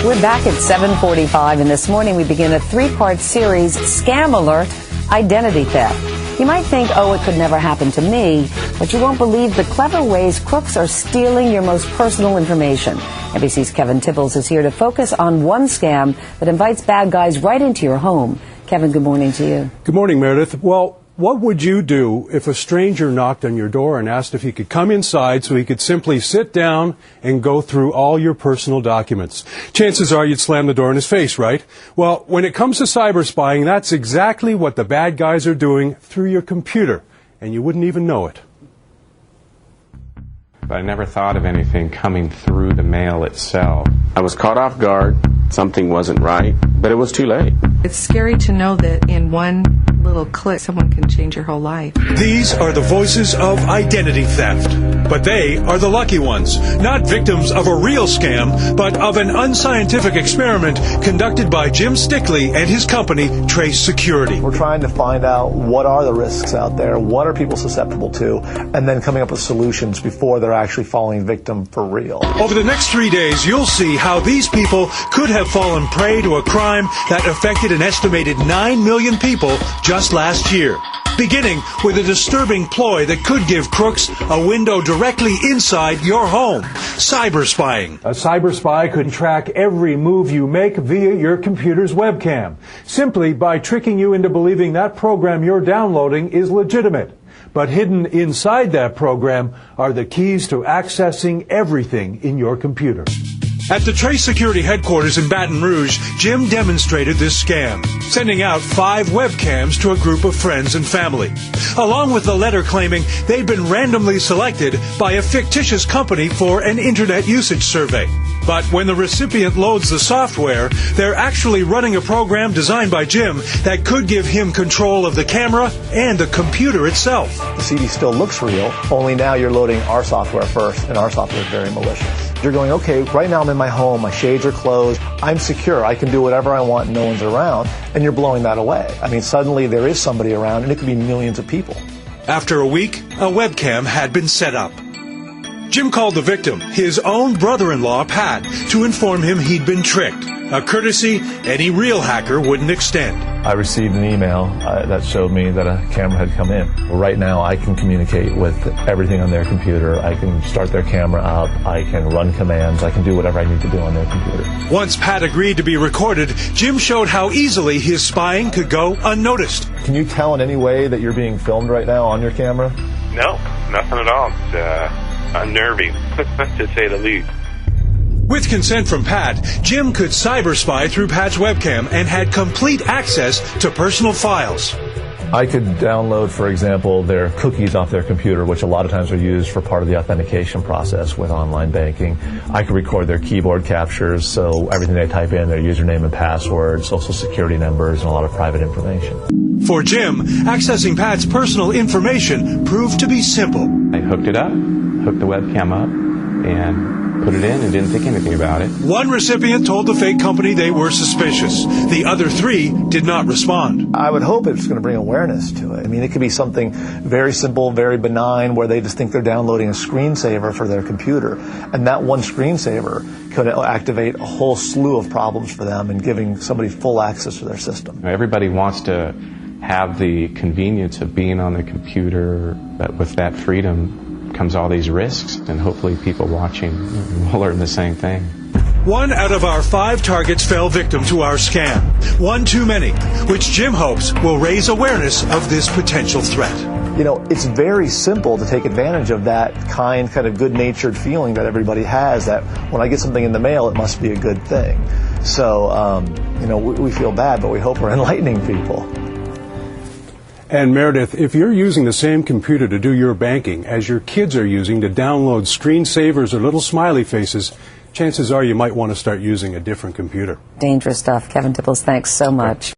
We're back at 7:45, and this morning we begin a three-part series, Scam Alert, Identity Theft. You might think, oh, it could never happen to me, but you won't believe the clever ways crooks are stealing your most personal information. NBC's Kevin Tibbles is here to focus on one scam that invites bad guys right into your home. Kevin, good morning to you. Good morning, Meredith. Well, what would you do if a stranger knocked on your door and asked if he could come inside so he could simply sit down and go through all your personal documents? Chances are you'd slam the door in his face, right? Well, when it comes to cyber spying, that's exactly what the bad guys are doing through your computer, and you wouldn't even know it. But I never thought of anything coming through the mail itself. I was caught off guard. Something wasn't right, but it was too late. It's scary to know that in one little click, someone can change your whole life. These are the voices of identity theft, but they are the lucky ones, not victims of a real scam, but of an unscientific experiment conducted by Jim Stickley and his company, TraceSecurity. We're trying to find out what are the risks out there, what are people susceptible to, and then coming up with solutions before they're actually falling victim for real. Over the next 3 days, you'll see how these people could have fallen prey to a crime that affected an estimated 9 million people just last year. Beginning with a disturbing ploy that could give crooks a window directly inside your home. Cyber spying. A cyber spy could track every move you make via your computer's webcam, simply by tricking you into believing that program you're downloading is legitimate. But hidden inside that program are the keys to accessing everything in your computer. At the TraceSecurity headquarters in Baton Rouge, Jim demonstrated this scam, sending out 5 webcams to a group of friends and family, along with the letter claiming they'd been randomly selected by a fictitious company for an internet usage survey. But when the recipient loads the software, they're actually running a program designed by Jim that could give him control of the camera and the computer itself. The CD still looks real, only now you're loading our software first, and our software is very malicious. You're going, okay, right now I'm in my home, my shades are closed, I'm secure, I can do whatever I want, no one's around, and you're blowing that away. I mean, suddenly there is somebody around, and it could be millions of people. After a week, a webcam had been set up. Jim called the victim, his own brother-in-law, Pat, to inform him he'd been tricked, a courtesy any real hacker wouldn't extend. I received an email that showed me that a camera had come in. Right now I can communicate with everything on their computer. I can start their camera up. I can run commands. I can do whatever I need to do on their computer. Once Pat agreed to be recorded, Jim showed how easily his spying could go unnoticed. Can you tell in any way that you're being filmed right now on your camera? No, nothing at all. It's unnerving, to say the least. With consent from Pat, Jim could cyber spy through Pat's webcam and had complete access to personal files. I could download, for example, their cookies off their computer, which a lot of times are used for part of the authentication process with online banking. I could record their keyboard captures, so everything they type in, their username and password, social security numbers, and a lot of private information. For Jim, accessing Pat's personal information proved to be simple. I hooked it up, hooked the webcam up, and put it in and didn't think anything about it. One recipient told the fake company they were suspicious. The other 3 did not respond. I would hope it's going to bring awareness to it. I mean, it could be something very simple, very benign, where they just think they're downloading a screensaver for their computer. And that one screensaver could activate a whole slew of problems for them and giving somebody full access to their system. Everybody wants to have the convenience of being on the computer, but with that freedom comes all these risks, and hopefully people watching will learn the same thing. 1 out of our 5 targets fell victim to our scam. 1 too many, which Jim hopes will raise awareness of this potential threat. You know, it's very simple to take advantage of that kind of good-natured feeling that everybody has, that when I get something in the mail, it must be a good thing. So, you know, we feel bad, but we hope we're enlightening people. And Meredith, if you're using the same computer to do your banking as your kids are using to download screensavers or little smiley faces, chances are you might want to start using a different computer. Dangerous stuff. Kevin Tibbles, thanks so much.